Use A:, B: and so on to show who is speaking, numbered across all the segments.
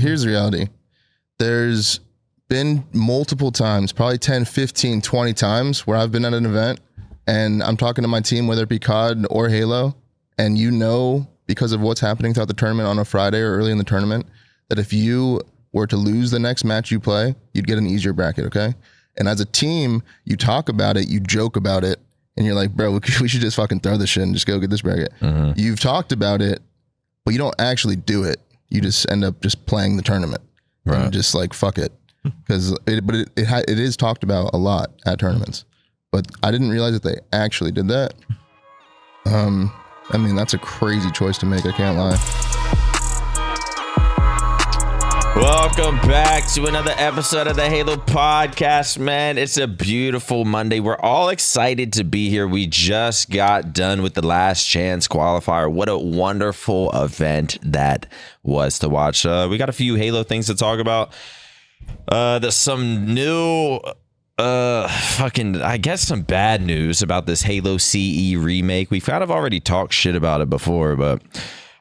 A: here's the reality. There's been multiple times, probably 10, 15, 20 times where I've been at an event and I'm talking to my team, whether it be COD or Halo, and because of what's happening throughout the tournament on a Friday or early in the tournament, that if you were to lose the next match you play, you'd get an easier bracket, okay? And as a team, you talk about it, you joke about it, and you're like, bro, we should just fucking throw this shit and just go get this bracket. Mm-hmm. You've talked about it, but you don't actually do it. You just end up just playing the tournament. Right. And just like, fuck it. Because it is talked about a lot at tournaments. But I didn't realize that they actually did that. I mean, that's a crazy choice to make, I can't lie.
B: Welcome back to another episode of the Halo Podcast, man. It's a beautiful Monday. We're all excited to be here. We just got done with the Last Chance Qualifier. What a wonderful event that was to watch. We got a few Halo things to talk about. There's some new, I guess some bad news about this Halo CE remake. We've kind of already talked shit about it before, but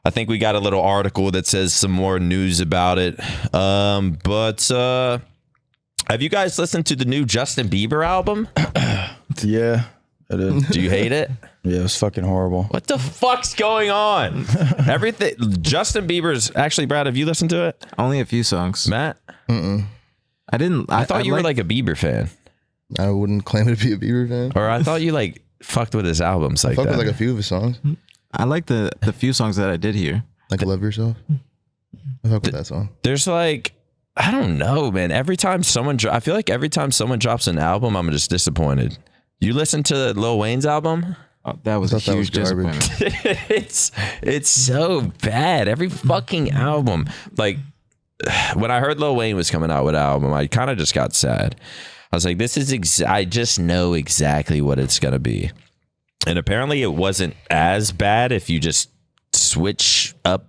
B: I think we got a little article that says some more news about it. But have you guys listened to the new Justin Bieber album?
C: Yeah, I did.
B: Do you hate it?
C: Yeah, it was fucking horrible.
B: What the fuck's going on? Everything. Justin Bieber's actually, Brad, have you listened to it?
D: Only a few songs.
B: Matt?
D: I didn't.
B: I thought you were like a Bieber fan.
A: I wouldn't claim to be a Bieber fan.
B: Or I thought you like fucked with his albums like that.
A: I fucked with like a few of his songs.
D: I like the few songs that I did hear.
A: Like Love Yourself. I fuck with that song.
B: There's like, I don't know, man. Every time someone drops an album, I'm just disappointed. You listen to Lil Wayne's album?
D: Oh, that was a huge disappointment.
B: It's so bad. Every fucking album. Like, when I heard Lil Wayne was coming out with an album, I kind of just got sad. I was like, I just know exactly what it's going to be. And apparently it wasn't as bad if you just switch up.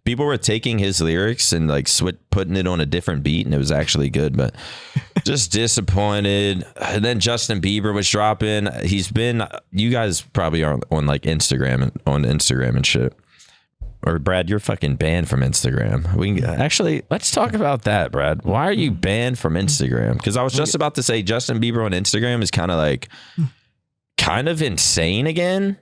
B: People were taking his lyrics and like putting it on a different beat, and it was actually good, but just disappointed. And then Justin Bieber was dropping. You guys probably are on like Instagram and shit. Or Brad, you're fucking banned from Instagram. Let's talk about that, Brad. Why are you banned from Instagram? Because I was just about to say Justin Bieber on Instagram is kind of insane again.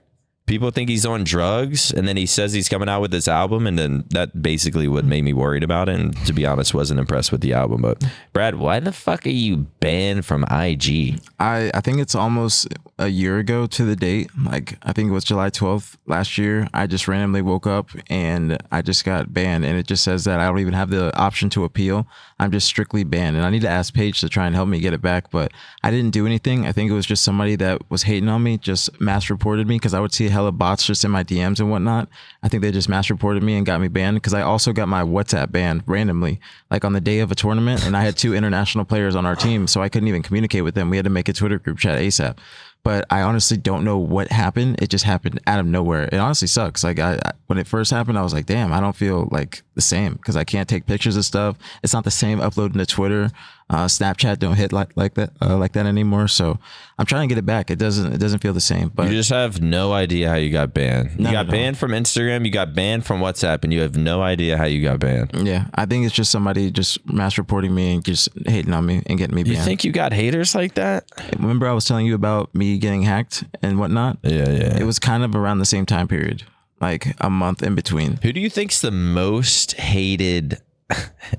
B: People think he's on drugs, and then he says he's coming out with this album, and then that basically what made me worried about it. And to be honest, wasn't impressed with the album. But Brad, why the fuck are you banned from IG?
D: I think it's almost a year ago to the date. Like, I think it was July 12th last year. I just randomly woke up and I just got banned, and it just says that I don't even have the option to appeal. I'm just strictly banned, and I need to ask Paige to try and help me get it back, but I didn't do anything. I think it was just somebody that was hating on me, just mass reported me, because I would see hella bots just in my DMs and whatnot. I think they just mass reported me and got me banned, because I also got my WhatsApp banned randomly, like on the day of a tournament, and I had 2 international players on our team, so I couldn't even communicate with them. We had to make a Twitter group chat ASAP. But I honestly don't know what happened. It just happened out of nowhere. It honestly sucks. Like when it first happened, I was like, damn, I don't feel like the same, because I can't take pictures of stuff. It's not the same uploading to Twitter. Snapchat don't hit like that anymore. So I'm trying to get it back. It doesn't feel the same. But
B: you just have no idea how you got banned. You got banned from Instagram. You got banned from WhatsApp, and you have no idea how you got banned.
D: Yeah, I think it's just somebody just mass reporting me and just hating on me and getting me banned.
B: You think you got haters like that?
D: Remember I was telling you about me getting hacked and whatnot?
B: Yeah.
D: It was kind of around the same time period, like a month in between.
B: Who do you think's the most hated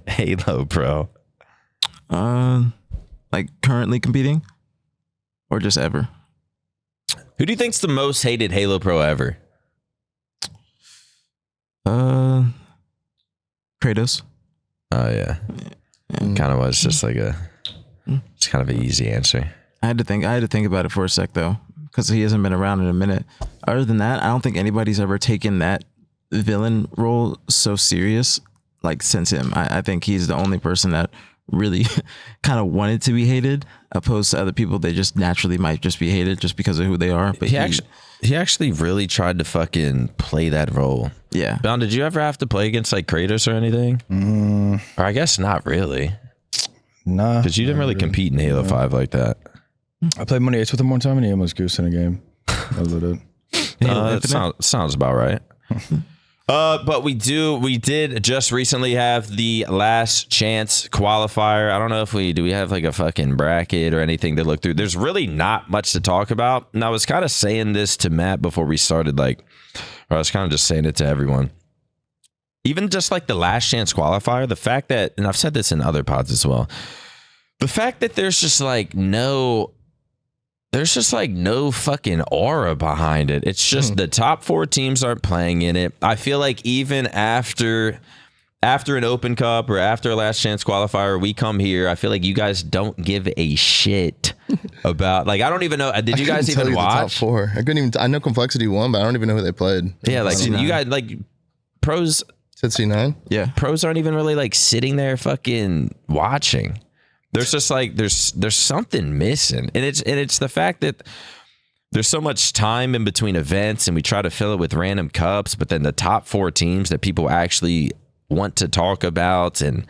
B: Halo pro?
D: Like currently competing, or just ever?
B: Who do you think's the most hated Halo pro ever?
D: Kratos.
B: Oh yeah. Kind of was just like it's kind of an easy answer.
D: I had to think about it for a sec though, because he hasn't been around in a minute. Other than that, I don't think anybody's ever taken that villain role so serious like since him. I think he's the only person that really kind of wanted to be hated, opposed to other people. They just naturally might just be hated just because of who they are. But
B: he actually really tried to fucking play that role.
D: Yeah.
B: Don, did you ever have to play against like Kratos or anything? Or I guess not really.
C: Nah.
B: Because you didn't really compete in Halo 5 like that.
C: I played Money Ace with him one time, and he almost goosed in a game. That was it.
B: That sounds about right. But we did just recently have the last chance qualifier. I don't know if we have like a fucking bracket or anything to look through. There's really not much to talk about. And I was kind of saying this to Matt before we started, or I was kind of just saying it to everyone. Even just like the last chance qualifier, the fact that, and I've said this in other pods as well, the fact that there's just like no fucking aura behind it. It's just the top 4 teams aren't playing in it. I feel like even after an Open Cup or after a last chance qualifier, we come here, I feel like you guys don't give a shit about, like, I don't even know. Did you guys even watch?
A: The top 4. I know Complexity won, but I don't even know who they played.
B: Yeah, like you guys, like pros.
A: Said C9?
D: Yeah.
B: Pros aren't even really like sitting there fucking watching. There's just like there's something missing, and it's the fact that there's so much time in between events, and we try to fill it with random cups, but then the top 4 teams that people actually want to talk about and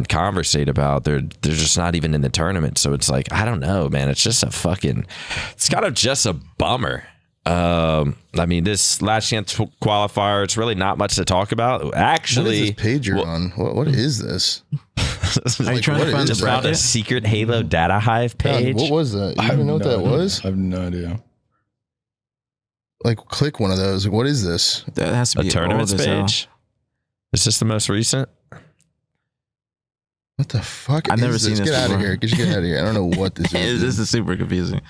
B: conversate about, they're just not even in the tournament. So it's like, I don't know, man. It's just it's kind of just a bummer. I mean, this last chance qualifier, it's really not much to talk about. Actually,
A: what is this page you're on? What is this?
D: Are you trying to find
B: just found a secret Halo Data Hive page?
A: God, what was that? You even know what that was?
C: I have no idea.
A: Like, click one of those. What is this?
D: That has to
B: A
D: be
B: tournaments
D: old as hell.
B: page? Is this the most recent?
A: What the fuck?
D: I've never seen this
A: Get out of
D: before.
A: here. Get out of here. I don't know what this is.
D: This is super confusing.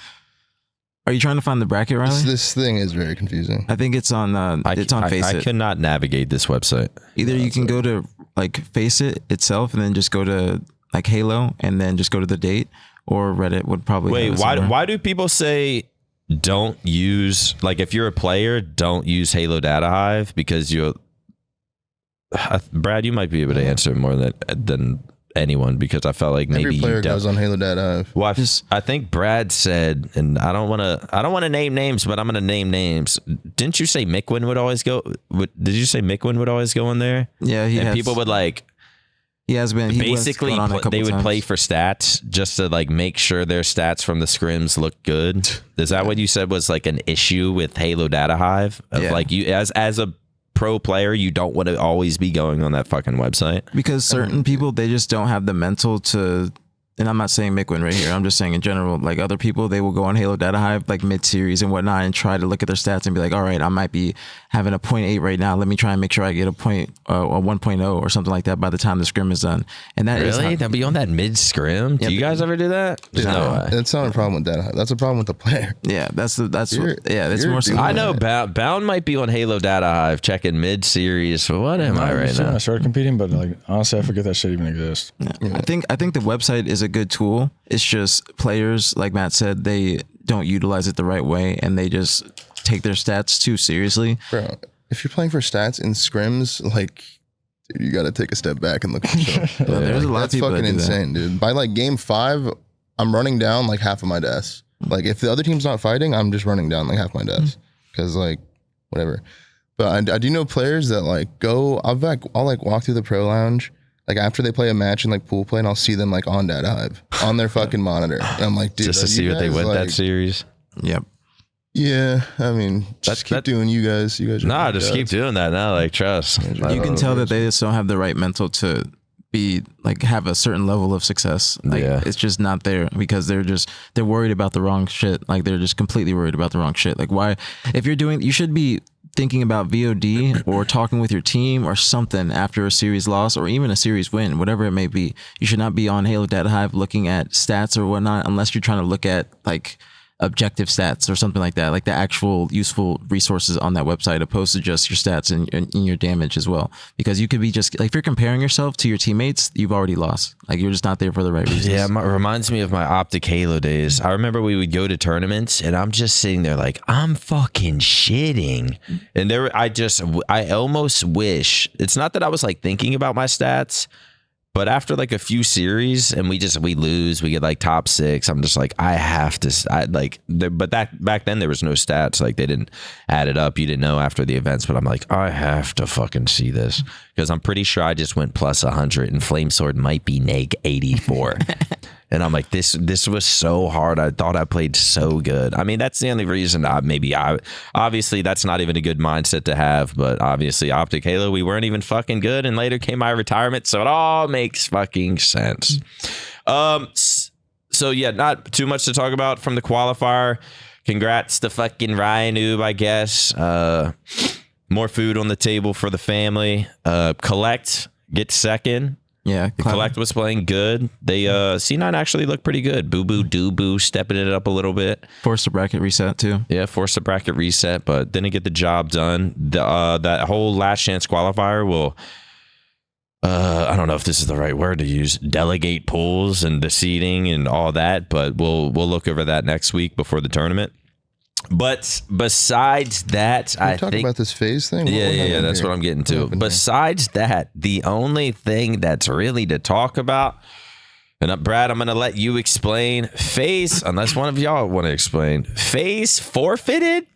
D: Are you trying to find the bracket, Riley?
A: This thing is very confusing.
D: I think it's on FaceIt.
B: I could not navigate this website.
D: Either you can go to like FaceIt itself and then just go to like Halo and then just go to the date, or Reddit would probably.
B: Wait, why do people say don't use, like, if you're a player, don't use Halo Data Hive? Because Brad, you might be able to answer more than anyone, because I felt like maybe
A: every player goes on Halo Data Hive.
B: Well, I think Brad said, and I don't want to name names, but I'm going to name names. Didn't you say Mickwin would always go? Did you say Mickwin would always go in there?
D: Yeah,
B: people would like.
D: He has been.
B: Basically, they would play for stats just to like make sure their stats from the scrims look good. Is that what you said was like an issue with Halo Data Hive? Of like you as a pro player, you don't want to always be going on that fucking website,
D: because certain people, they just don't have the mental to. And I'm not saying Mickwin right here. I'm just saying in general, like other people, they will go on Halo Data Hive like mid-series and whatnot and try to look at their stats and be like, all right, I might be having a 0.8 right now. Let me try and make sure I get a 1.0 or something like that by the time the scrim is done. And that is
B: really? They'll be on that mid-scrim? Do you guys ever do that?
A: No way. That's not a problem with Data Hive. That's a problem with the player.
D: Yeah, that's more so.
B: I know Bound might be on Halo Data Hive checking mid-series. What am I right now?
C: I started competing, but like honestly, I forget that shit even exists.
D: Yeah. I think the website is a good tool. It's just players, like Matt said, they don't utilize it the right way, and they just take their stats too seriously.
A: Bro, if you're playing for stats in scrims, like, dude, you got to take a step back and look at yourself.
D: There's a lot of people
A: fucking
D: that do
A: insane, dude. By like game 5, I'm running down like half of my deaths. Like, if the other team's not fighting, I'm just running down like half my deaths, because like whatever. But I do know players that like I'll like walk through the pro lounge. Like after they play a match in like pool play, and I'll see them like on Data Hive on their fucking monitor. And I'm like, dude,
B: just to see what they went that series.
D: Yep.
A: Yeah, I mean, just keep doing you guys. You guys.
B: Nah, just keep doing that now. Like, trust.
D: You can tell that they just don't have the right mental to be like have a certain level of success. Like it's just not there, because they're worried about the wrong shit. Like they're just completely worried about the wrong shit. Like, why? If you're doing, you should be thinking about VOD or talking with your team or something after a series loss or even a series win, whatever it may be. You should not be on Halo Data Hive looking at stats or whatnot, unless you're trying to look at like objective stats or something like that, like the actual useful resources on that website, opposed to just your stats and your damage as well. Because you could be just like, if you're comparing yourself to your teammates, you've already lost. Like you're just not there for the right reasons.
B: Yeah, it reminds me of my OpTic Halo days. I remember we would go to tournaments and I'm just sitting there like, I'm fucking shitting. And I almost wish, it's not that I was like thinking about my stats, but after like a few series and we lose, we get like top 6. I'm just like, but that back then there was no stats. Like they didn't add it up. You didn't know after the events, but I'm like, I have to fucking see this, because I'm pretty sure I just went plus 100 and Flame Sword might be neg 84. And I'm like, this was so hard. I thought I played so good. I mean, that's the only reason obviously that's not even a good mindset to have, but obviously OpTic Halo, we weren't even fucking good. And later came my retirement. So it all makes fucking sense. So yeah, not too much to talk about from the qualifier. Congrats to fucking Ryan Oob, I guess. More food on the table for the family. Collect, get second.
D: Yeah,
B: Collect was playing good. They C9 actually looked pretty good. Boo Boo Doo Boo stepping it up a little bit.
D: Forced the bracket reset too.
B: Yeah, forced the bracket reset, but didn't get the job done. That whole last chance qualifier will, I don't know if this is the right word to use, delegate pools and the seeding and all that, but we'll look over that next week before the tournament. But besides that,
A: I think about this FaZe thing.
B: Yeah, that's what I'm getting to. Besides that, the only thing that's really to talk about, and Brad, I'm going to let you explain. FaZe, unless one of y'all want to explain, FaZe forfeited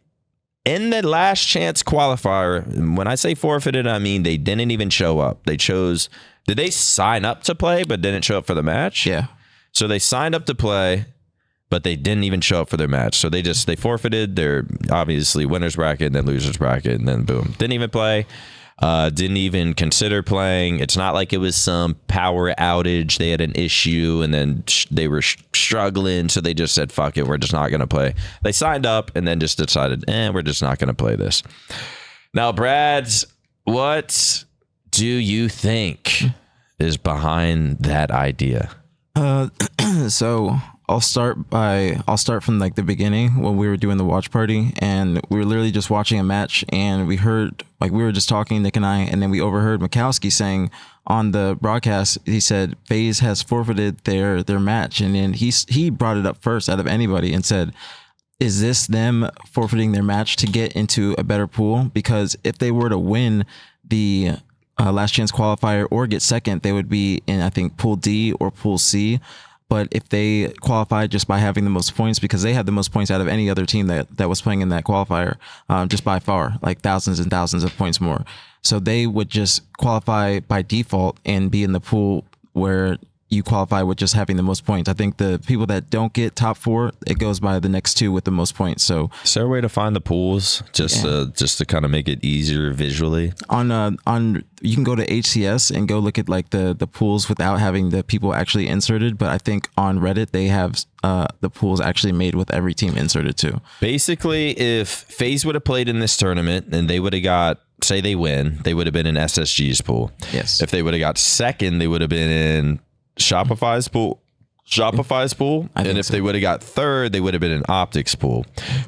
B: in the last chance qualifier. When I say forfeited, I mean they didn't even show up. Did they sign up to play but didn't show up for the match?
D: Yeah.
B: So they signed up to play, but they didn't even show up for their match. So they forfeited their, obviously, winner's bracket and then loser's bracket, and then boom. Didn't even play. Didn't even consider playing. It's not like it was some power outage. They had an issue and then they were struggling. So they just said, fuck it, we're just not going to play. They signed up and then just decided, we're just not going to play this. Now, Brad, what do you think is behind that idea?
D: So I'll start from like the beginning when we were doing the watch party, and we were literally just watching a match, and we heard, like, we were just talking, Nick and I, and then we overheard Mikowski saying on the broadcast, he said FaZe has forfeited their match, and then he brought it up first out of anybody and said, is this them forfeiting their match to get into a better pool? Because if they were to win the last chance qualifier or get second, they would be in, I think, Pool D or Pool C. But if they qualified just by having the most points, because they had the most points out of any other team that was playing in that qualifier, just by far, like thousands and thousands of points more. So they would just qualify by default and be in the pool where you qualify with just having the most points. I think the people that don't get top 4, it goes by the next 2 with the most points. So
B: is there a way to find the pools just to kind of make it easier visually?
D: On you can go to HCS and go look at like the pools without having the people actually inserted. But I think on Reddit they have the pools actually made with every team inserted too.
B: Basically, if FaZe would have played in this tournament and they would have got, say they win, they would have been in SSG's pool.
D: Yes.
B: If they would have got second, they would have been in Shopify's pool, and if they would have got third, they would have been in OpTic's pool.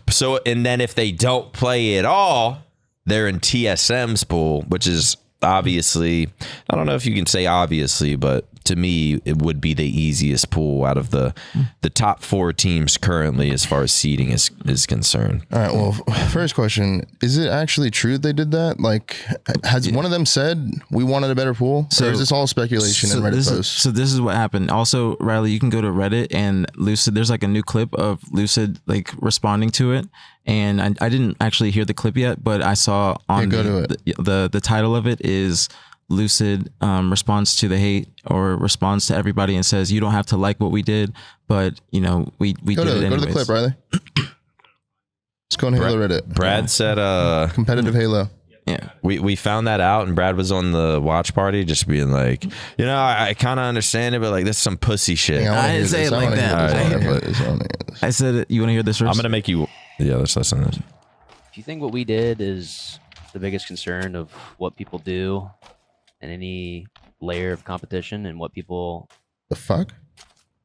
B: So, and then if they don't play at all, they're in TSM's pool, which is obviously, I don't know if you can say obviously, but to me, it would be the easiest pool out of the top 4 teams currently as far as seeding is concerned.
A: All right. Well, first question, is it actually true they did that? Like, has one of them said we wanted a better pool? Or is this all speculation in Reddit posts?
D: So this is what happened. Also, Riley, you can go to Reddit and Lucid, there's like a new clip of Lucid like responding to it. And I didn't actually hear the clip yet, but I saw on the title of it is Lucid responds to the hate or responds to everybody and says, you don't have to like what we did, but you know, we did it anyways.
A: Go to the clip, Riley. Let's go on Halo Reddit.
B: Brad said
A: competitive Halo.
D: Yeah.
B: We found that out, and Brad was on the watch party just being like, you know, I kind of understand it, but like, this is some pussy shit.
D: I didn't say it like that. I said, you want to hear this first?
B: I'm going to make you, let's listen to this.
E: If you think what we did is the biggest concern of what people do and any layer of competition and what people
A: the fuck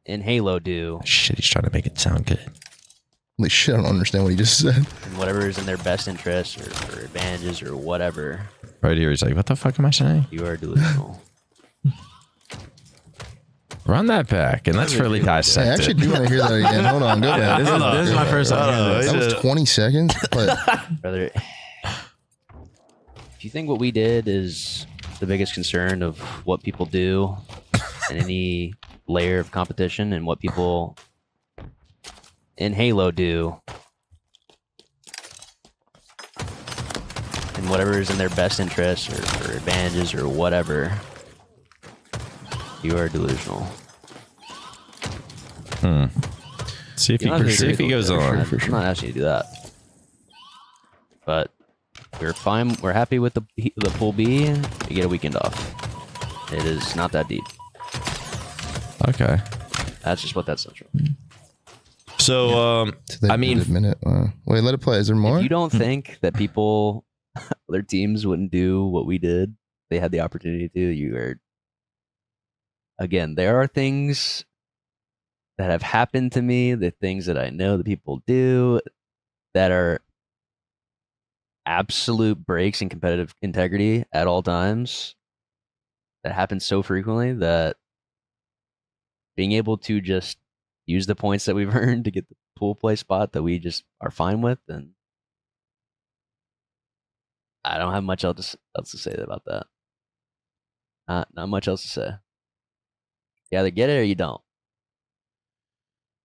E: in Halo do.
B: Shit, he's trying to make it sound good.
A: Holy shit, I don't understand what he just said.
E: And whatever is in their best interest or advantages or whatever.
B: Right here, he's like, what the fuck am I saying?
E: You are delusional.
B: Run that back, and let's really dissect it.
A: I actually do want to hear that again. Hold on, go back.
D: This is my first time.
A: That was 20 seconds. But
E: Brother, if you think what we did is the biggest concern of what people do and any layer of competition and what people in Halo do and whatever is in their best interest or advantages or whatever, you are delusional.
B: See if
E: You don't have to
B: see if he
E: agree
B: goes
E: with it.
B: on.
E: I'm not asking you to do that. But we're fine. We're happy with the pool B. You get a weekend off. It is not that deep.
B: Okay.
E: That's just what that's central.
B: So, I mean,
A: minute. Wait, let it play. Is there more?
E: If you don't think that people, other teams wouldn't do what we did, they had the opportunity to. You are. Again, there are things that have happened to me, the things that I know that people do that are absolute breaks in competitive integrity at all times. That happens so frequently that being able to just use the points that we've earned to get the pool play spot that we just are fine with, and I don't have much else to say about that. Not much else to say. You either get it or you don't.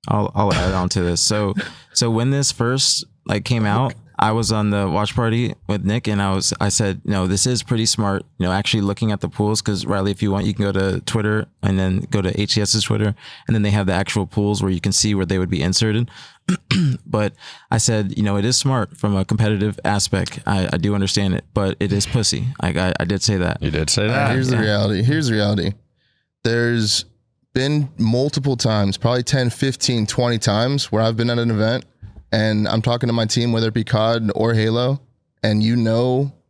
D: I'll add on to this. So when this first came out, I was on the watch party with Nick, and I said, this is pretty smart. Actually looking at the pools, because Riley, if you want, you can go to Twitter and then go to HCS's Twitter, and then they have the actual pools where you can see where they would be inserted. But I said, it is smart from a competitive aspect. I do understand it, but it is pussy. I did say that.
B: you did say that.
A: Here's the reality. There's been multiple times, probably 10, 15, 20 times where I've been at an event and I'm talking to my team, whether it be COD or Halo, and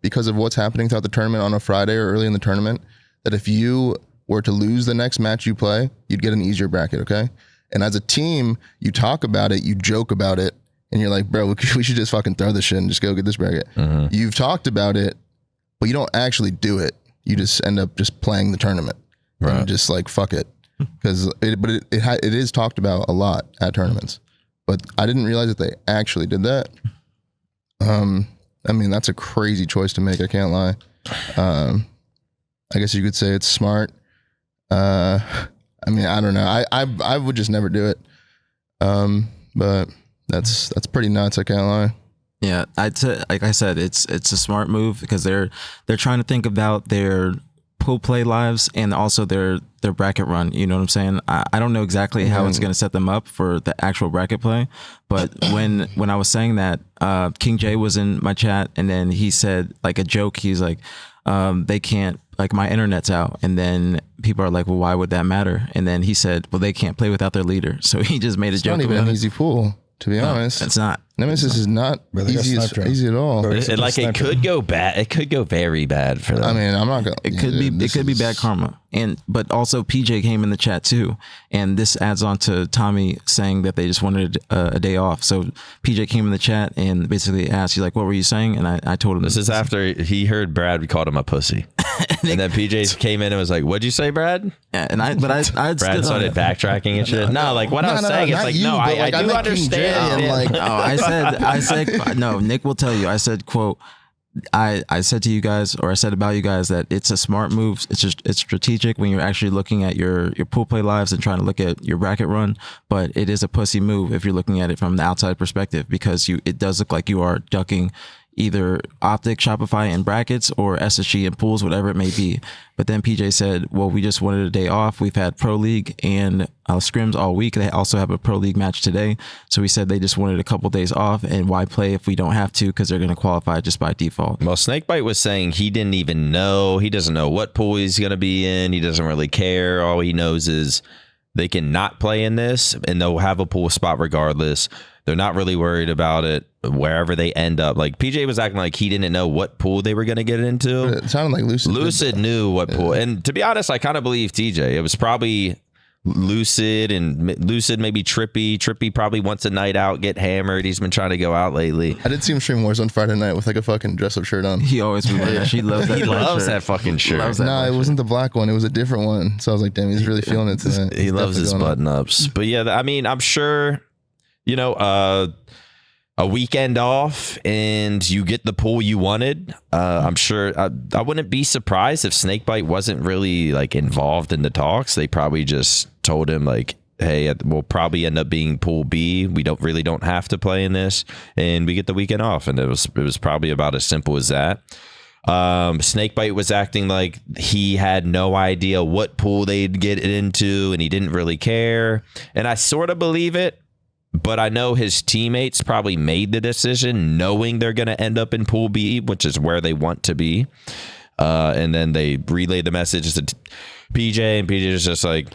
A: because of what's happening throughout the tournament on a Friday or early in the tournament, that if you were to lose the next match you play, you'd get an easier bracket, okay? And as a team, you talk about it, you joke about it, and you're like, bro, we should just fucking throw this shit and just go get this bracket.
B: Mm-hmm.
A: You've talked about it, but you don't actually do it. You just end up just playing the tournament.
B: Right.
A: And just fuck it. Because it is talked about a lot at tournaments, but I didn't realize that they actually did that. I mean, that's a crazy choice to make. I can't lie. I guess you could say it's smart. I mean, I don't know. I would just never do it. But that's pretty nuts. I can't lie.
D: Yeah, like I said, it's a smart move because they're trying to think about their pool play lives and also their bracket run. You know what I'm saying? I don't know exactly how it's going to set them up for the actual bracket play, but when I was saying that, King J was in my chat, and then he said a joke. He's like, they can't, my internet's out, and then people are like, well, why would that matter? And then he said, well, they can't play without their leader. So he just made a joke.
A: It's not even
D: about
A: an
D: it.
A: easy pool, to be honest.
D: It's not.
A: Nemesis is not
C: Bro, they got
A: easy
C: sniped,
A: easy at all.
C: Bro,
B: It could go bad. It could go very bad for them.
A: I mean, I'm not gonna.
D: It could be bad karma. But also PJ came in the chat too, and this adds on to Tommy saying that they just wanted a day off. So PJ came in the chat and basically asked, he's like, "What were you saying?" And I told him
B: This is after he heard Brad. We called him a pussy, and then PJ came in and was like, "What'd you say, Brad?"
D: Yeah, and I
B: Brad started backtracking and shit. No, what I was saying is I do understand.
D: I said, no, Nick will tell you. I said, quote, I said to you guys, or I said about you guys, that it's a smart move. It's strategic when you're actually looking at your pool play lives and trying to look at your bracket run. But it is a pussy move if you're looking at it from the outside perspective, because it does look like you are ducking either OpTic, Shopify, and brackets, or SSG and pools, whatever it may be. But then PJ said, well, we just wanted a day off. We've had Pro League and scrims all week. They also have a Pro League match today. So we said they just wanted a couple days off, and why play if we don't have to, because they're going to qualify just by default.
B: Well, Snakebite was saying he didn't even know. He doesn't know what pool he's going to be in. He doesn't really care. All he knows is they can not play in this, and they'll have a pool spot regardless. They're not really worried about it wherever they end up. Like PJ was acting like he didn't know what pool they were going to get into.
A: It sounded like Lucid.
B: Lucid knew what pool. And to be honest, I kind of believe TJ. It was probably Lucid and Lucid, maybe Trippy. Trippy probably wants a night out, get hammered. He's been trying to go out lately.
A: I did see him stream Warzone Friday night with a fucking dress-up shirt on.
D: He always she loves that.
B: He loves that fucking shirt.
A: No, it wasn't the black one. It was a different one. So I was like, damn, he's really feeling it tonight.
B: He loves his button-ups. But yeah, I mean, I'm sure, a weekend off and you get the pool you wanted. I'm sure I wouldn't be surprised if Snakebite wasn't really involved in the talks. They probably just told him hey, we'll probably end up being pool B. We don't have to play in this, and we get the weekend off. And it was probably about as simple as that. Snakebite was acting like he had no idea what pool they'd get into, and he didn't really care. And I sort of believe it, but I know his teammates probably made the decision knowing they're going to end up in Pool B, which is where they want to be. And then they relayed the message to PJ, and PJ is just like,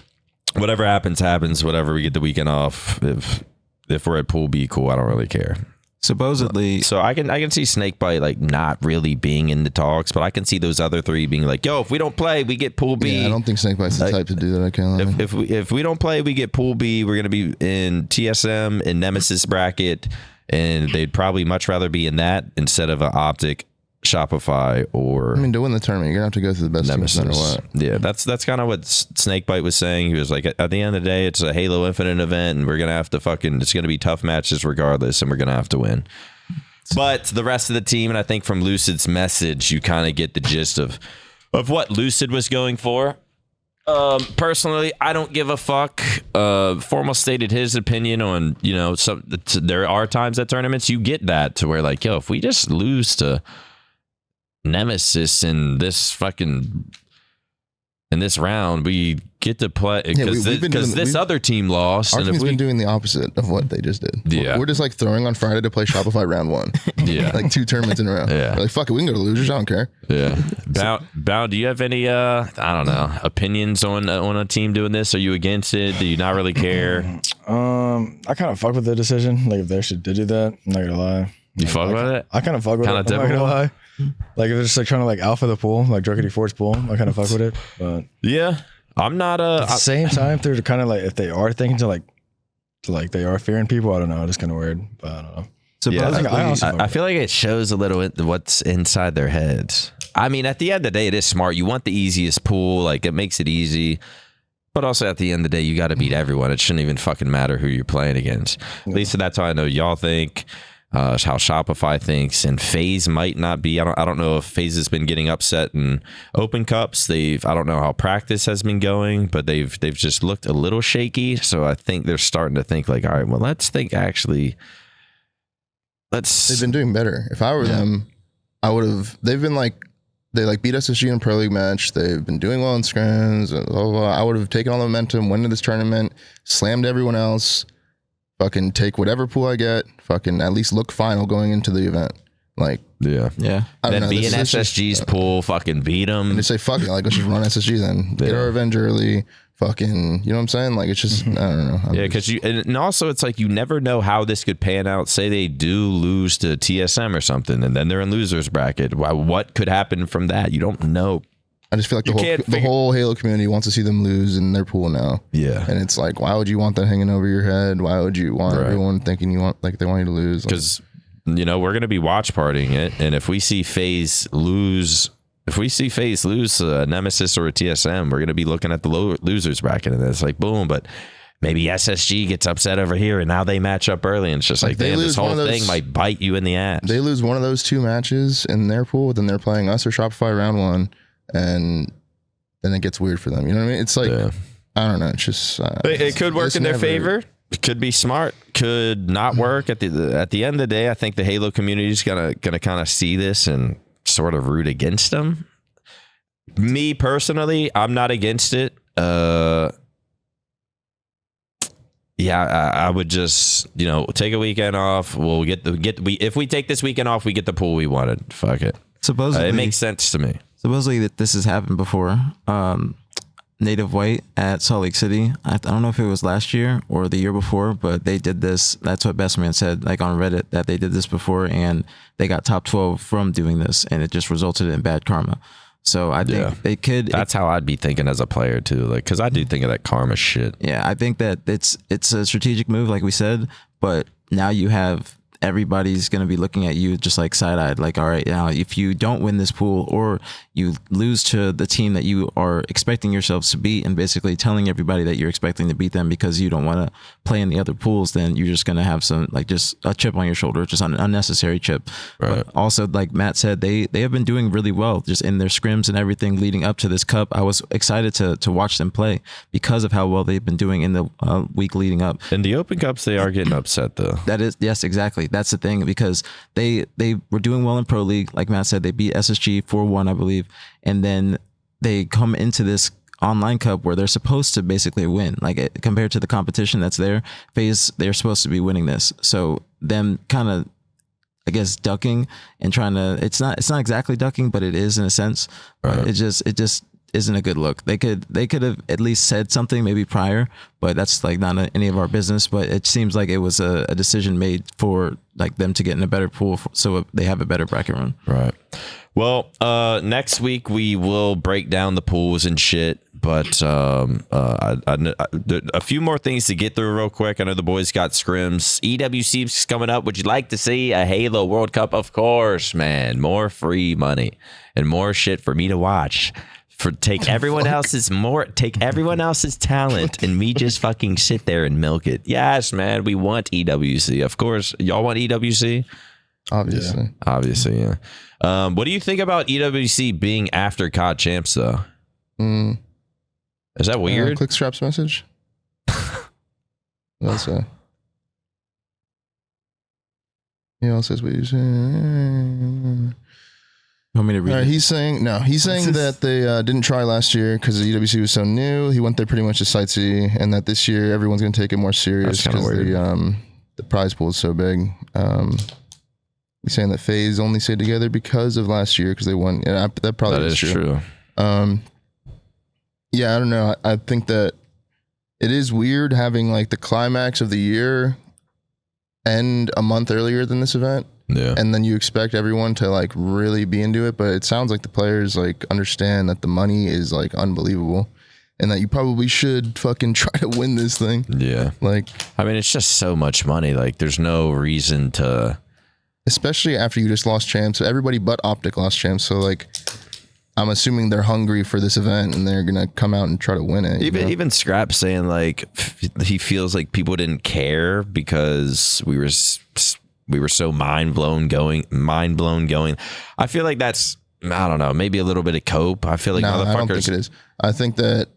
B: whatever happens, happens. Whatever, we get the weekend off. If we're at Pool B, cool. I don't really care.
D: Supposedly,
B: So I can see Snakebite like not really being in the talks, but I can see those other three being like, yo, if we don't play, we get Pool B.
A: Yeah, I don't think Snakebite's the type to do that. I can't lie.
B: If we don't play, we get Pool B. We're gonna be in TSM and Nemesis bracket, and they'd probably much rather be in that instead of an OpTic, Shopify, or
A: I mean, to win the tournament, you're gonna have to go through the best teams no matter
B: Nemesis.
A: what.
B: Yeah, that's kind of what Snakebite was saying. He was like, at the end of the day, it's a Halo Infinite event, and we're gonna have to it's gonna be tough matches regardless, and we're gonna have to win. But the rest of the team, and I think from Lucid's message, you kind of get the gist of what Lucid was going for. Personally, I don't give a fuck. Formal stated his opinion on, there are times at tournaments you get that to where like, yo, if we just lose to Nemesis in this round, we get to play because this other team lost.
A: Our
B: And
A: team's
B: if we
A: been doing the opposit of what they just did.
B: Yeah.
A: We're just like throwing on Friday to play Shopify round 1.
B: Yeah.
A: Like 2 tournaments in a row.
B: Yeah.
A: We're like, fuck it, we can go to losers. I don't care.
B: Yeah. Bound, do you have any I don't know, opinions on a team doing this? Are you against it? Do you not really care?
C: I kind of fuck with the decision. Like if they actually did do that, I'm not gonna lie.
B: You fuck with it?
C: I kind of fuck with
B: Kinda
C: it. I'm not gonna
B: typical?
C: lie. Like if they're just like trying to like alpha the pool, like Drunkity Ford's pool, I kind of fuck with it. But
B: Yeah. I'm not
C: at the same time, if they're kind of like if they are thinking to like they are fearing people, I don't know. It's kind of weird, but I don't know.
D: supposedly,
B: I feel like it shows a little what's inside their heads. I mean, at the end of the day, it is smart. You want the easiest pool, like it makes it easy. But also at the end of the day, you got to beat everyone. It shouldn't even fucking matter who you're playing against. At least that's how I know y'all think. How Shopify thinks, and FaZe might not be. I don't know if FaZe has been getting upset in open cups. I don't know how practice has been going, but they've just looked a little shaky. So I think they're starting to think like, all right, well, let's think actually.
A: They've been doing better. If I were them, I would have. They've been like, they like beat SSG in a pro league match. They've been doing well in scrims. Blah, blah, blah. I would have taken all the momentum, went into this tournament, slammed everyone else. Fucking take whatever pool I get. Fucking at least look final going into the event. Like,
B: yeah.
A: I don't
B: Then
A: know,
B: be in
A: this is
B: SSG's pool, fucking beat them.
A: And just say, fuck it. Like, let's just run SSG then. Get our revenge early. Fucking, you know what I'm saying? Like, it's just, I don't know.
B: Yeah, because and also it's like you never know how this could pan out. Say they do lose to TSM or something, and then they're in losers bracket. What could happen from that? You don't know.
A: I just feel like the whole Halo community wants to see them lose in their pool now.
B: Yeah.
A: And it's like, why would you want that hanging over your head? Why would you want everyone thinking they want you to lose?
B: Because, we're going to be watch partying it. And if we see FaZe lose a Nemesis or a TSM, we're going to be looking at the losers bracket. And it's like, boom. But maybe SSG gets upset over here and now they match up early. And it's just like damn, this whole thing might bite you in the ass.
A: They lose one of those 2 matches in their pool, then they're playing us or Shopify round 1. And then it gets weird for them. You know what I mean? It's like, I don't know. It's just
B: it could work in their favor. It could be smart. Could not work. At the end of the day, I think the Halo community is gonna kind of see this and sort of root against them. Me personally, I'm not against it. I would just take a weekend off. We'll if we take this weekend off, we get the pool we wanted. Fuck it.
D: supposedly
B: It makes sense to me.
D: Supposedly that this has happened before. Native White at Salt Lake City. I don't know if it was last year or the year before, but they did this. That's what Bestman said, like on Reddit, that they did this before and they got top 12 from doing this, and it just resulted in bad karma. So I think it could.
B: That's how I'd be thinking as a player too, like because I do think of that karma shit.
D: Yeah, I think that it's a strategic move, like we said, but now you have. Everybody's going to be looking at you just like side-eyed, like, all right, now if you don't win this pool or you lose to the team that you are expecting yourselves to beat and basically telling everybody that you're expecting to beat them because you don't want to play in the other pools, then you're just going to have some, like, just a chip on your shoulder, just an unnecessary chip.
B: Right.
D: But also, like Matt said, they have been doing really well just in their scrims and everything leading up to this cup. I was excited to watch them play because of how well they've been doing in the week leading up.
B: In the open cups, they are getting upset though.
D: That is, yes, exactly. Like that's the thing, because they were doing well in Pro League. Like Matt said, they beat SSG 4-1, I believe. And then they come into this online cup where they're supposed to basically win. Like compared to the competition that's there, FaZe, they're supposed to be winning this. So them kind of, I guess, ducking and trying to, it's not exactly ducking, but it is in a sense.
B: Right.
D: It just isn't a good look. They could have at least said something maybe prior, but that's like not any of our business. But it seems like it was a decision made for like them to get in a better pool, so they have a better bracket run.
B: Right. Well, next week we will break down the pools and shit. But a few more things to get through real quick. I know the boys got scrims. EWC's coming up. Would you like to see a Halo World Cup? Of course, man. More free money and more shit for me to watch. Take everyone else's talent and me just fucking sit there and milk it. Yes, man. We want EWC. Of course. Y'all want EWC?
A: Obviously.
B: Obviously, yeah. What do you think about EWC being after COD Champs, though? Is that weird?
A: Clickstrap's message. What else say? He also says what you saying.
D: Want me to read it?
A: He's saying that they didn't try last year because the EWC was so new. He went there pretty much to sightsee, and that this year everyone's going to take it more serious because the prize pool is so big. He's saying that FaZe only stayed together because of last year because they won. Yeah, that probably is true. Yeah, I don't know. I think that it is weird having like the climax of the year end a month earlier than this event.
B: Yeah.
A: And then you expect everyone to like really be into it, but it sounds like the players like understand that the money is like unbelievable and that you probably should fucking try to win this thing.
B: Yeah.
A: Like,
B: I mean, it's just so much money. Like there's no reason to,
A: especially after you just lost champs. Everybody but OpTic lost champs. So like, I'm assuming they're hungry for this event and they're gonna come out and try to win it.
B: Even Scrap saying like he feels like people didn't care because we were so mind blown going. I feel like that's, I don't know, maybe a little bit of cope. I feel like motherfuckers.
A: I don't think it is. I think that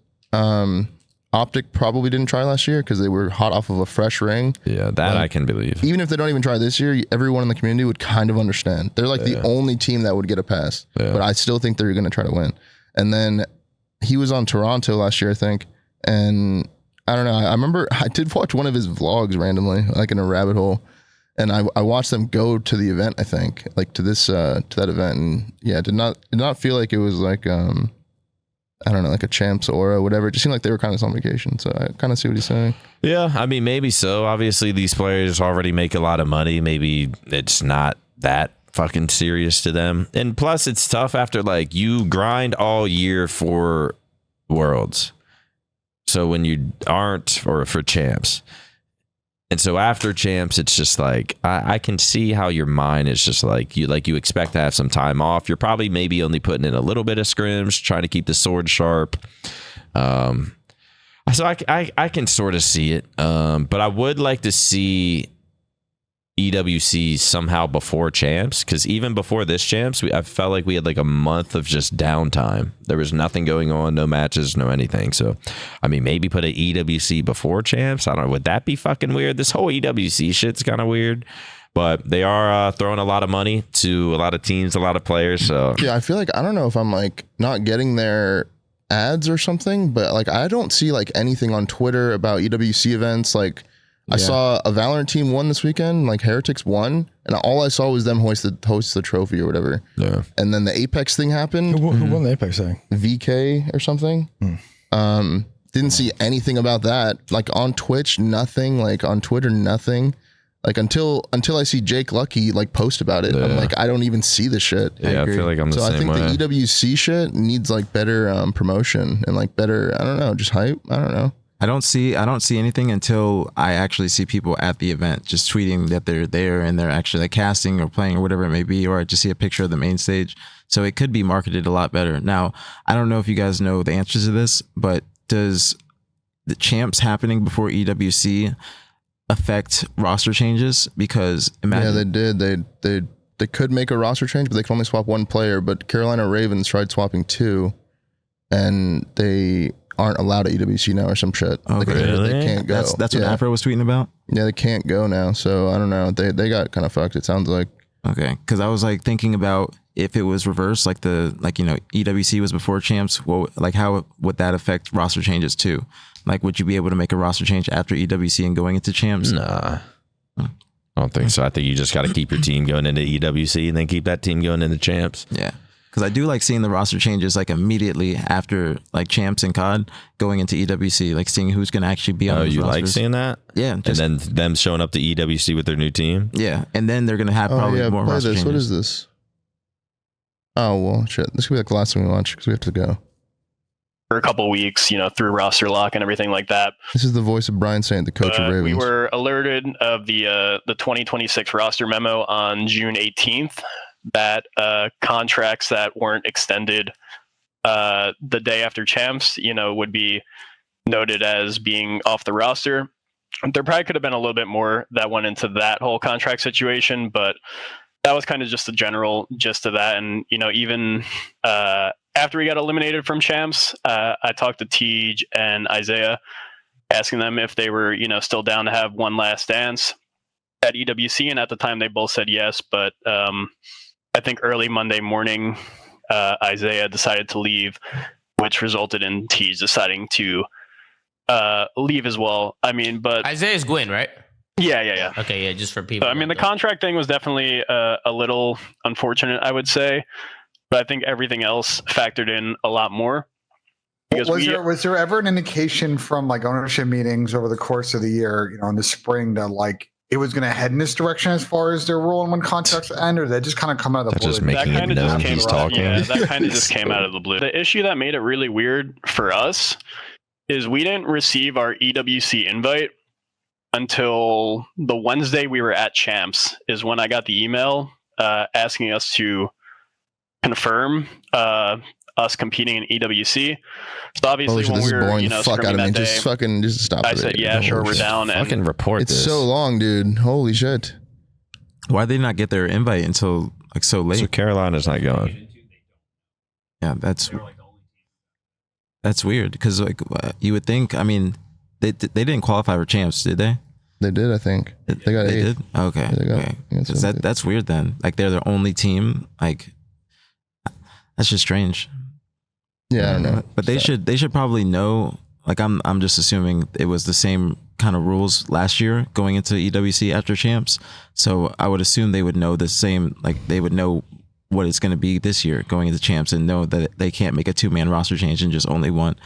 A: OpTic probably didn't try last year because they were hot off of a fresh ring.
B: Yeah, that I can believe.
A: Even if they don't even try this year, everyone in the community would kind of understand. They're like the only team that would get a pass. Yeah. But I still think they're going to try to win. And then he was on Toronto last year, I think. And I don't know. I remember I did watch one of his vlogs randomly, like in a rabbit hole. And I watched them go to the event, I think, like to that event. And yeah, it did not feel like it was like, I don't know, like a champs aura or whatever. It just seemed like they were kind of on vacation. So I kind of see what he's saying.
B: Yeah, I mean, maybe so. Obviously, these players already make a lot of money. Maybe it's not that fucking serious to them. And plus, it's tough after like you grind all year for Worlds. So when you aren't, or for champs. And so after champs, it's just like, I can see how your mind is just like you expect to have some time off. You're probably maybe only putting in a little bit of scrims, trying to keep the sword sharp. So I can sort of see it. But I would like to see EWC somehow before champs, because even before this champs, I felt like we had like a month of just downtime. There was nothing going on, no matches, no anything. So, I mean, maybe put an EWC before champs. I don't know. Would that be fucking weird? This whole EWC shit's kind of weird, but they are throwing a lot of money to a lot of teams, a lot of players. So
A: yeah, I feel like, I don't know if I'm like not getting their ads or something, but like I don't see like anything on Twitter about EWC events. Like, I saw a Valorant team won this weekend, like Heretics won, and all I saw was them hoist the trophy or whatever. Yeah. And then the Apex thing happened.
C: Who won the Apex thing?
A: VK or something. Didn't see anything about that. Like on Twitch, nothing. Like on Twitter, nothing. Like until I see Jake Lucky like post about it, I'm like, I don't even see the shit.
B: Yeah, I feel like I'm the same way.
A: So I think the EWC shit needs like better promotion and like better, I don't know, just hype. I don't know.
D: I don't see anything until I actually see people at the event just tweeting that they're there and they're actually like casting or playing or whatever it may be, or I just see a picture of the main stage. So it could be marketed a lot better. Now, I don't know if you guys know the answers to this, but does the champs happening before EWC affect roster changes? Because imagine,
A: yeah, they did. They could make a roster change, but they can only swap one player. But Carolina Ravens tried swapping two, and they aren't allowed at EWC now or some shit.
D: Oh,
A: Like,
B: really?
A: they can't go.
D: That's what Afro was tweeting about.
A: Yeah, they can't go now. So I don't know. They got kind of fucked. It sounds like.
D: Okay, because I was like thinking about if it was reversed, like EWC was before champs. How would that affect roster changes too? Like, would you be able to make a roster change after EWC and going into champs?
B: Nah. I don't think so. I think you just got to keep your team going into EWC and then keep that team going into champs.
D: Yeah. Because I do like seeing the roster changes like immediately after like champs and COD going into EWC, like seeing who's going to actually be on those
B: you
D: rosters.
B: like seeing that?
D: Yeah.
B: And then them showing up to EWC with their new team?
D: Yeah. And then they're going to have probably more
A: play
D: roster
A: this.
D: changes.
A: What is this? Oh, well, shit. This could be like the last thing we watch because we have to go.
F: For a couple of weeks, through roster lock and everything like that.
A: This is the voice of Brian Saint, the coach of Ravens.
F: We were alerted of the 2026 roster memo on June 18th that contracts that weren't extended the day after champs, would be noted as being off the roster. There probably could have been a little bit more that went into that whole contract situation, but that was kind of just the general gist of that. And, even after we got eliminated from champs, I talked to Tej and Isaiah, asking them if they were, still down to have one last dance at EWC. And at the time they both said yes, but I think early Monday morning, Isaiah decided to leave, which resulted in Tej deciding to leave as well. I mean, but
G: Isaiah's Gwyn, right?
F: Yeah.
G: Okay, yeah, just for people.
F: I mean, the contract thing was definitely a little unfortunate, I would say, but I think everything else factored in a lot more. Because
H: was there ever an indication from like ownership meetings over the course of the year, in the spring, that like it was going to head in this direction as far as their role and when contracts end, or did that just kind of come out of the blue?
B: That kind of just came
F: that kind of just came out of the blue. The issue that made it really weird for us is we didn't receive our EWC invite until the Wednesday we were at champs, is when I got the email asking us to confirm us competing in EWC. So obviously when we were, scrimming that day,
A: just stop.
F: I said, yeah, sure, we're down. And
B: Fucking report
A: It's
B: this.
A: so long, dude. Holy shit.
D: Why did they not get their invite until like so late?
B: So Carolina's not going.
D: Yeah, that's weird because like you would think. I mean, they didn't qualify for champs, did they?
A: They did, I think. They got
D: They
A: 8th.
D: did. Okay.
A: Yeah, they got-
D: Okay.
A: yeah,
D: 'Cause
A: so-
D: that's weird then. Like they're their only team. Like that's just strange.
A: Yeah, I don't know.
D: But they should probably know. Like I'm just assuming it was the same kind of rules last year going into EWC after champs. So I would assume they would know the same. Like they would know what it's going to be this year going into champs and know that they can't make a 2-man roster change and just only one.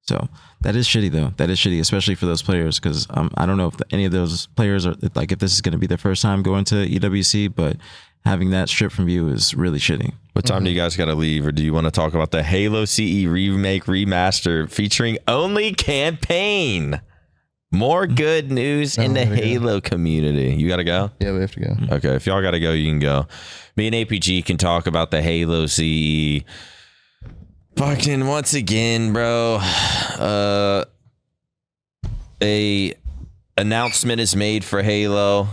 D: So that is shitty though. That is shitty, especially for those players, because I don't know if any of those players are like if this is going to be their first time going to EWC, but having that stripped from you is really shitty.
B: What time do you guys got to leave, or do you want to talk about the Halo CE remake remaster featuring only campaign? More good news in the Halo community. You got to go?
A: Yeah, we have to go.
B: Okay, if y'all got to go, you can go. Me and APG can talk about the Halo CE. Fucking once again, bro. A announcement is made for Halo.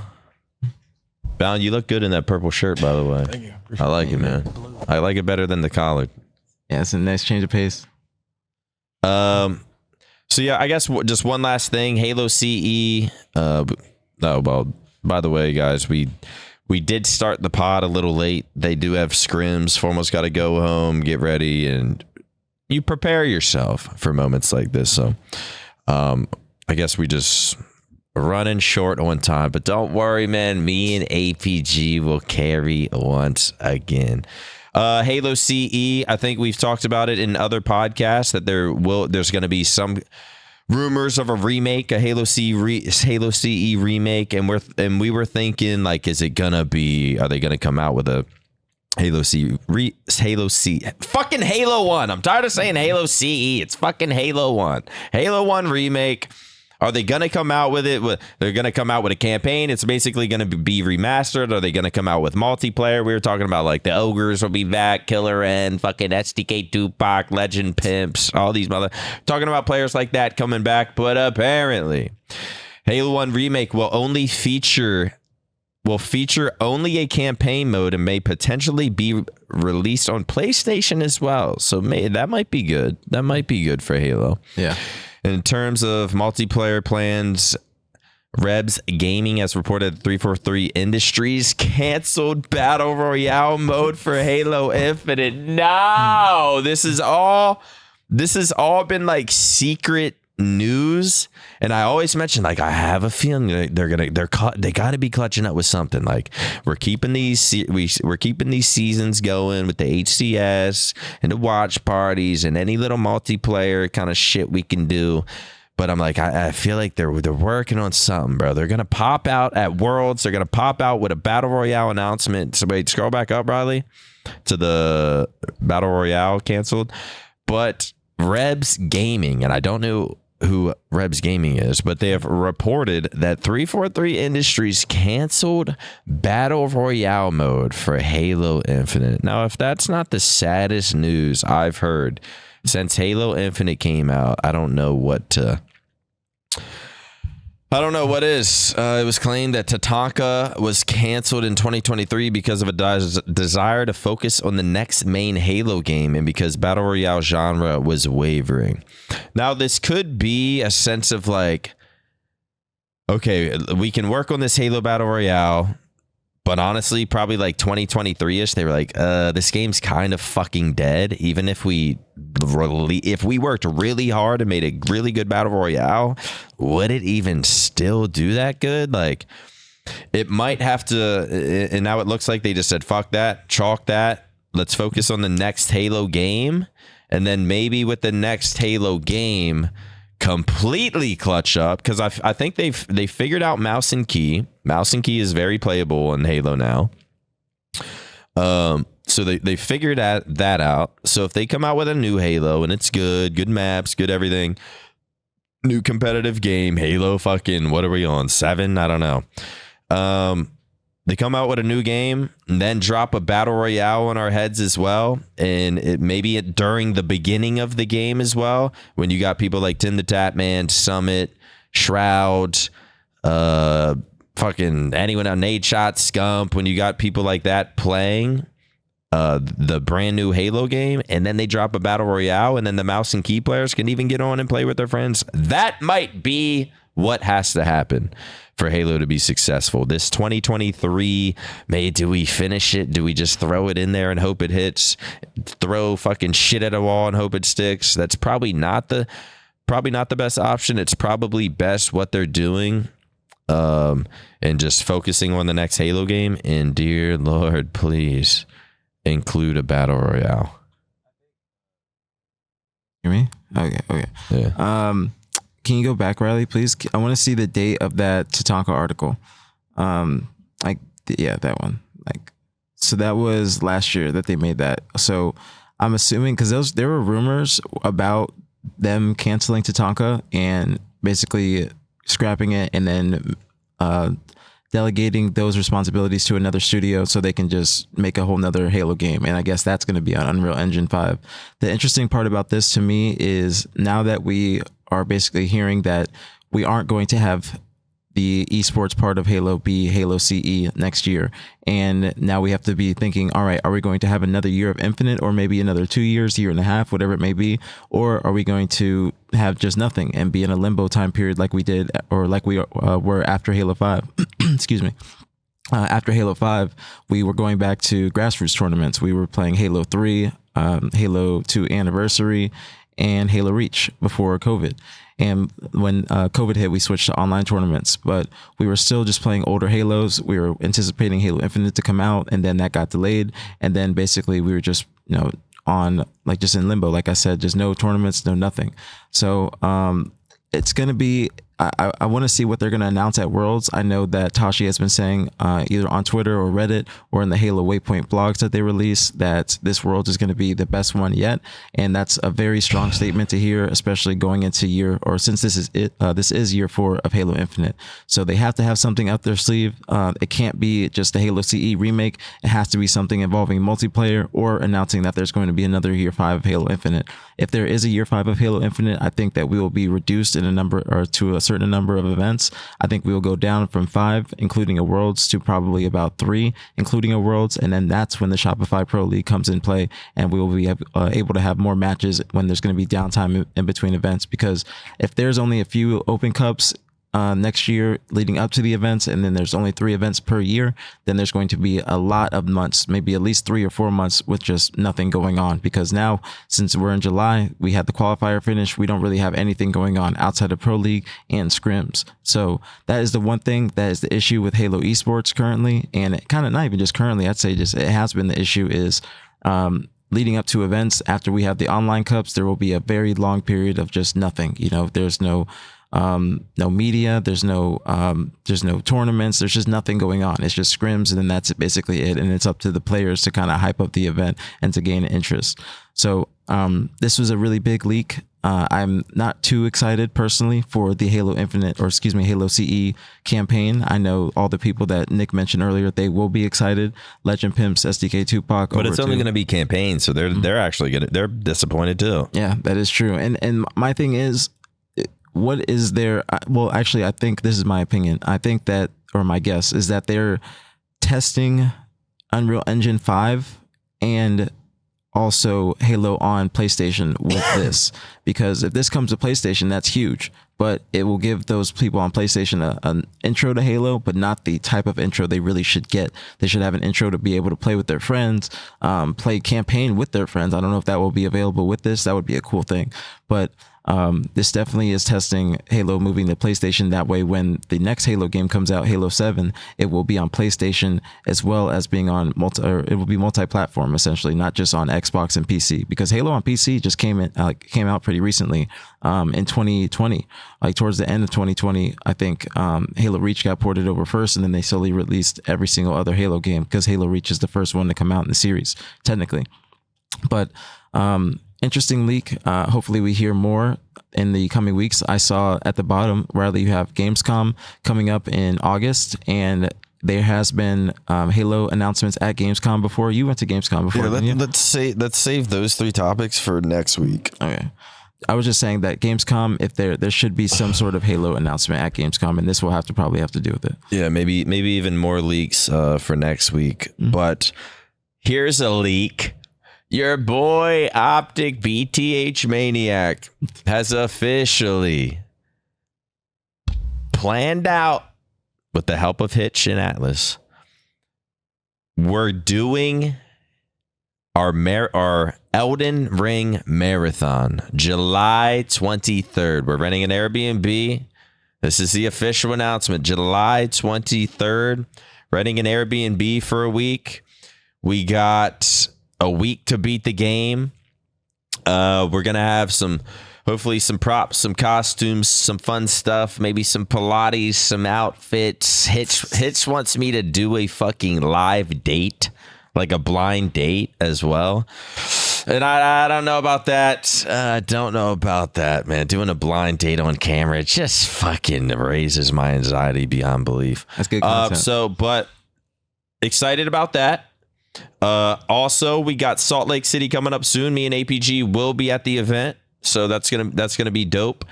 B: Bound, you look good in that purple shirt, by the way.
C: Thank you.
B: I like it, man. I like it better than the collar.
D: Yeah, it's a nice change of pace.
B: So yeah, I guess just one last thing. Halo CE. Well, by the way, guys, we did start the pod a little late. They do have scrims. Foremost got to go home, get ready, and you prepare yourself for moments like this. So I guess we just running short on time, but don't worry, man. Me and APG will carry once again. Halo CE, I think we've talked about it in other podcasts that there's going to be some rumors of a remake, a Halo CE remake, and we were thinking like, are they going to come out with a Halo C, fucking Halo 1. I'm tired of saying Halo CE. It's fucking Halo 1. Halo 1 remake. Are they going to come out with it? They're going to come out with a campaign. It's basically going to be remastered. Are they going to come out with multiplayer? We were talking about like the Ogres will be back, Killer N, fucking SDK Tupac, Legend Pimps, all these talking about players like that coming back. But apparently, Halo 1 remake will will feature only a campaign mode and may potentially be released on PlayStation as well. So that might be good. That might be good for Halo.
D: Yeah.
B: In terms of multiplayer plans, Rebs Gaming has reported 343 Industries canceled Battle Royale mode for Halo Infinite. No, this has all been like secret news, and I always mention, like, I have a feeling they got to be clutching up with something. Like, we're keeping these seasons going with the HCS and the watch parties and any little multiplayer kind of shit we can do. But I'm like, I feel like they're working on something, bro. They're gonna pop out at Worlds. They're gonna pop out with a Battle Royale announcement. So wait, scroll back up, Riley, to the Battle Royale canceled. But Rebs Gaming, and I don't know who Rebs Gaming is, but they have reported that 343 Industries canceled Battle Royale mode for Halo Infinite. Now, if that's not the saddest news I've heard since Halo Infinite came out, I don't know what is. It was claimed that Tatanka was canceled in 2023 because of a desire to focus on the next main Halo game and because Battle Royale genre was wavering. Now, this could be a sense of like, okay, we can work on this Halo Battle Royale, but honestly, probably like 2023-ish, they were like, this game's kind of fucking dead. Even if we worked really hard and made a really good Battle Royale, would it even still do that good? Like, it might have to, and now it looks like they just said, fuck that, chalk that, let's focus on the next Halo game. And then maybe with the next Halo game, completely clutch up, because I think they figured out mouse and key. Mouse and key is very playable in Halo now. So they figured that out. So if they come out with a new Halo and it's good maps, good everything, new competitive game, Halo fucking, what are we on, 7? I don't know. They come out with a new game and then drop a Battle Royale on our heads as well. And maybe during the beginning of the game as well, when you got people like Tim the Tatman, Summit, Shroud, fucking anyone on Nade Shot, Scump, when you got people like that playing the brand new Halo game, and then they drop a Battle Royale, and then the mouse and key players can even get on and play with their friends. That might be what has to happen for Halo to be successful. This 2023, do we finish it? Do we just throw it in there and hope it hits? Throw fucking shit at a wall and hope it sticks? That's probably not the best option. It's probably best what they're doing, and just focusing on the next Halo game. And dear Lord, please include a Battle Royale.
D: Hear me? Okay.
B: Yeah.
D: Can you go back, Riley, please? I want to see the date of that Tatanka article. That one. So that was last year that they made that. So I'm assuming, because there were rumors about them canceling Tatanka and basically scrapping it and then delegating those responsibilities to another studio so they can just make a whole nother Halo game. And I guess that's going to be on Unreal Engine 5. The interesting part about this to me is now that we are basically hearing that we aren't going to have the esports part of Halo be Halo CE next year. And now we have to be thinking, all right, are we going to have another year of Infinite, or maybe another 2 years, year and a half, whatever it may be? Or are we going to have just nothing and be in a limbo time period like we did, or like we were after Halo 5? Excuse me. After Halo 5, we were going back to grassroots tournaments. We were playing Halo 3, Halo 2 Anniversary, and Halo Reach before COVID. And when COVID hit, we switched to online tournaments, but we were still just playing older Halos. We were anticipating Halo Infinite to come out, and then that got delayed. And then basically we were just, on just in limbo. Like I said, just no tournaments, no nothing. So it's going to be, I want to see what they're going to announce at Worlds. I know that Tashi has been saying either on Twitter or Reddit or in the Halo Waypoint blogs that they release that this World is going to be the best one yet. And that's a very strong statement to hear, especially going into since this is year 4 of Halo Infinite. So they have to have something up their sleeve. It can't be just the Halo CE remake. It has to be something involving multiplayer, or announcing that there's going to be another year 5 of Halo Infinite. If there is a year 5 of Halo Infinite, I think that we will be reduced in a number, or to a certain number of events, I think we will go down from 5, including a Worlds, to probably about 3, including a Worlds. And then that's when the Shopify Pro League comes in play, and we will be able to have more matches when there's going to be downtime in between events. Because if there's only a few Open Cups next year leading up to the events, and then there's only 3 events per year, then there's going to be a lot of months, maybe at least 3 or 4 months with just nothing going on. Because now, since we're in July, we had the qualifier finish, we don't really have anything going on outside of Pro League and scrims. So that is the one thing that is the issue with Halo esports currently, and it kind of not even just currently, I'd say just it has been the issue is leading up to events. After we have the online cups, there will be a very long period of just nothing. There's no media, there's no tournaments, there's just nothing going on. It's just scrims, and then that's basically it. And it's up to the players to kind of hype up the event and to gain interest. So this was a really big leak. I'm not too excited personally for the Halo CE campaign. I know all the people that Nick mentioned earlier, they will be excited. Legend Pimps, SDK Tupac,
B: but it's only going to be campaign, so they're actually they're disappointed too.
D: Yeah, that is true. And my thing is, what is their, well, actually, I think this is my opinion. I think that, or my guess is that they're testing Unreal Engine 5 and also Halo on PlayStation with this, because if this comes to PlayStation, that's huge, but it will give those people on PlayStation an intro to Halo, but not the type of intro they really should get. They should have an intro to be able to play with their friends, play campaign with their friends. I don't know if that will be available with this. That would be a cool thing, but this definitely is testing Halo moving to PlayStation. That way, when the next Halo game comes out, Halo 7, it will be on PlayStation as well as being on it will be multi-platform, essentially, not just on Xbox and PC. Because Halo on PC just came out pretty recently in 2020, like towards the end of 2020. I think Halo Reach got ported over first, and then they slowly released every single other Halo game, because Halo Reach is the first one to come out in the series, technically. But interesting leak. Hopefully we hear more in the coming weeks. I saw at the bottom, Riley, you have Gamescom coming up in August, and there has been Halo announcements at Gamescom before. You went to Gamescom before, didn't you?
B: Let's save those 3 topics for next week.
D: Okay. I was just saying that Gamescom, if there should be some sort of Halo announcement at Gamescom, and this will probably have to do with it.
B: Yeah, maybe even more leaks for next week. Mm-hmm. But here's a leak. Your boy OpTic BTH Maniac has officially planned out, with the help of Hitch and Atlas, we're doing our Elden Ring Marathon, July 23rd. We're renting an Airbnb. This is the official announcement. July 23rd, renting an Airbnb for a week. We got a week to beat the game. We're gonna have hopefully some props, some costumes, some fun stuff, maybe some Pilates, some outfits. Hitch wants me to do a fucking live date, like a blind date as well. And I don't know about that. I don't know about that, man. Doing a blind date on camera, it just fucking raises my anxiety beyond belief.
D: That's good content.
B: But excited about that. Also, we got Salt Lake City coming up soon. Me and APG will be at the event, so that's gonna be dope.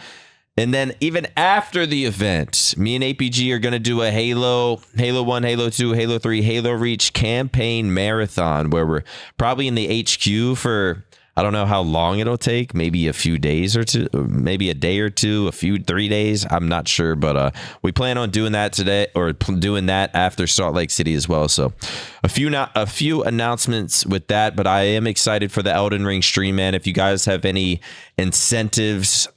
B: And then even after the event, me and APG are gonna do a Halo 1, Halo 2, Halo 3, Halo Reach campaign marathon, where we're probably in the HQ for, I don't know how long it'll take, maybe a few days or two, maybe a day or two, 3 days. I'm not sure, but we plan on doing that today, or doing that after Salt Lake City as well. So a few announcements with that, but I am excited for the Elden Ring stream, man. If you guys have any incentives,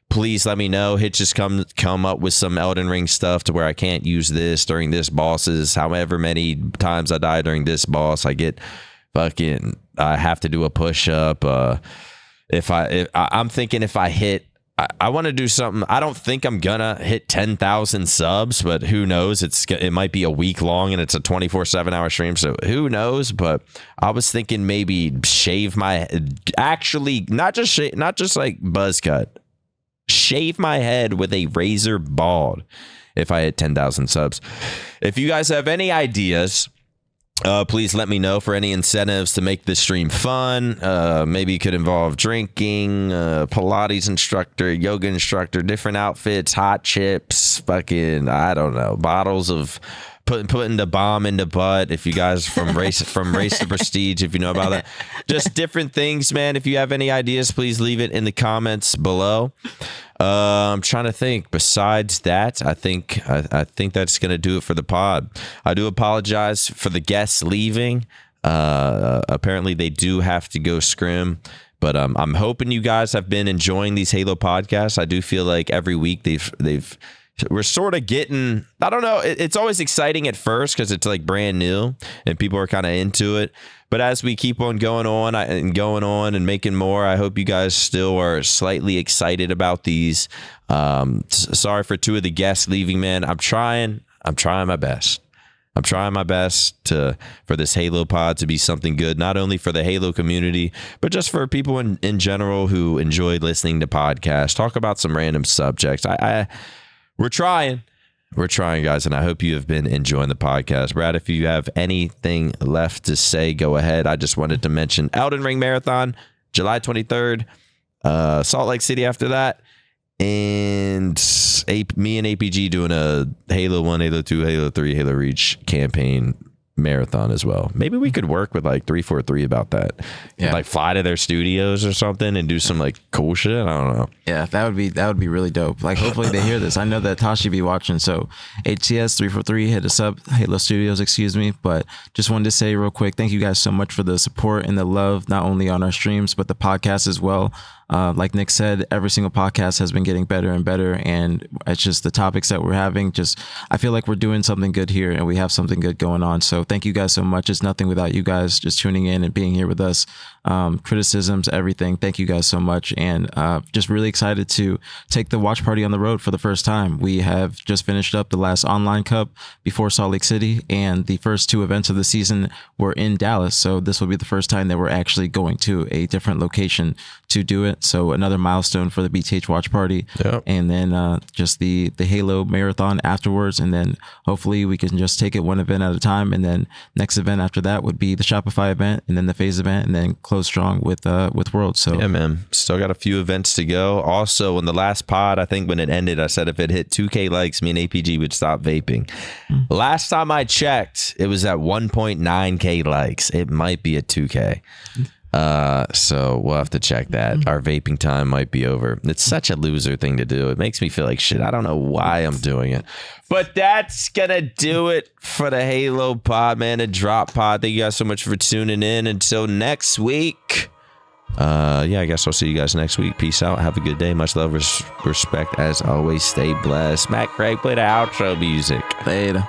B: please let me know. Hitch just come up with some Elden Ring stuff to where I can't use this during this bosses. However many times I die during this boss, I get fucking, I have to do a push up. I'm thinking if I hit, I want to do something. I don't think I'm gonna hit 10,000 subs, but who knows? It might be a week long, and it's a 24/7 hour stream, so who knows? But I was thinking maybe shave my, actually not just like buzz cut, shave my head with a razor bald if I hit 10,000 subs. If you guys have any ideas Please let me know for any incentives to make this stream fun. Maybe it could involve drinking, Pilates instructor, yoga instructor, different outfits, hot chips, fucking, I don't know, bottles of putting the bomb in the butt. If you guys from race to prestige, if you know about that, just different things, man. If you have any ideas, please leave it in the comments below. I'm trying to think. Besides that, I think that's gonna do it for the pod. I do apologize for the guests leaving. Apparently they do have to go scrim, but I'm hoping you guys have been enjoying these Halo podcasts. I do feel like every week we're sort of getting, I don't know, it's always exciting at first because it's like brand new and people are kind of into it. But as we keep on going on and making more, I hope you guys still are slightly excited about these. Sorry for 2 of the guests leaving, man. I'm trying my best. I'm trying my best for this Halo pod to be something good, not only for the Halo community, but just for people in general who enjoy listening to podcasts, talk about some random subjects. We're trying, guys, and I hope you have been enjoying the podcast. Brad, if you have anything left to say, go ahead. I just wanted to mention Elden Ring Marathon, July 23rd, Salt Lake City after that, and me and APG doing a Halo 1, Halo 2, Halo 3, Halo Reach campaign marathon as well. Maybe we could work with like 343 about that.
D: Yeah.
B: Like fly to their studios or something and do some like cool shit. I don't know.
D: Yeah, that would be really dope. Like hopefully they hear this. I know that Tashi be watching, so HCS 343 hit us up, Halo Studios, excuse me. But just wanted to say real quick, thank you guys so much for the support and the love, not only on our streams but the podcast as well. Like Nick said, every single podcast has been getting better and better, and it's just the topics that we're having. Just I feel like we're doing something good here, and we have something good going on. So thank you guys so much. It's nothing without you guys just tuning in and being here with us. Criticisms, everything. Thank you guys so much, and just really excited to take the watch party on the road for the first time. We have just finished up the last online cup before Salt Lake City, and the first 2 events of the season were in Dallas. So this will be the first time that we're actually going to a different location to do it. So another milestone for the BTH watch party.
B: Yep.
D: And then just the Halo marathon afterwards. And then hopefully we can just take it one event at a time. And then next event after that would be the Shopify event, and then the FaZe event, and then close strong with Worlds. So
B: yeah, man, still got a few events to go. Also, in the last pod, I think when it ended, I said if it hit 2K likes, me and APG would stop vaping. Last time I checked, it was at 1.9K likes. It might be at 2K. So we'll have to check that. Our vaping time might be over. It's such a loser thing to do. It makes me feel like shit. I don't know why I'm doing it. But that's gonna do it for the Halo pod, man. A drop pod. Thank you guys so much for tuning in. Until next week. Yeah, I guess I'll see you guys next week. Peace out. Have a good day. Much love, respect as always. Stay blessed. Matt Craig, play the outro music.
D: later.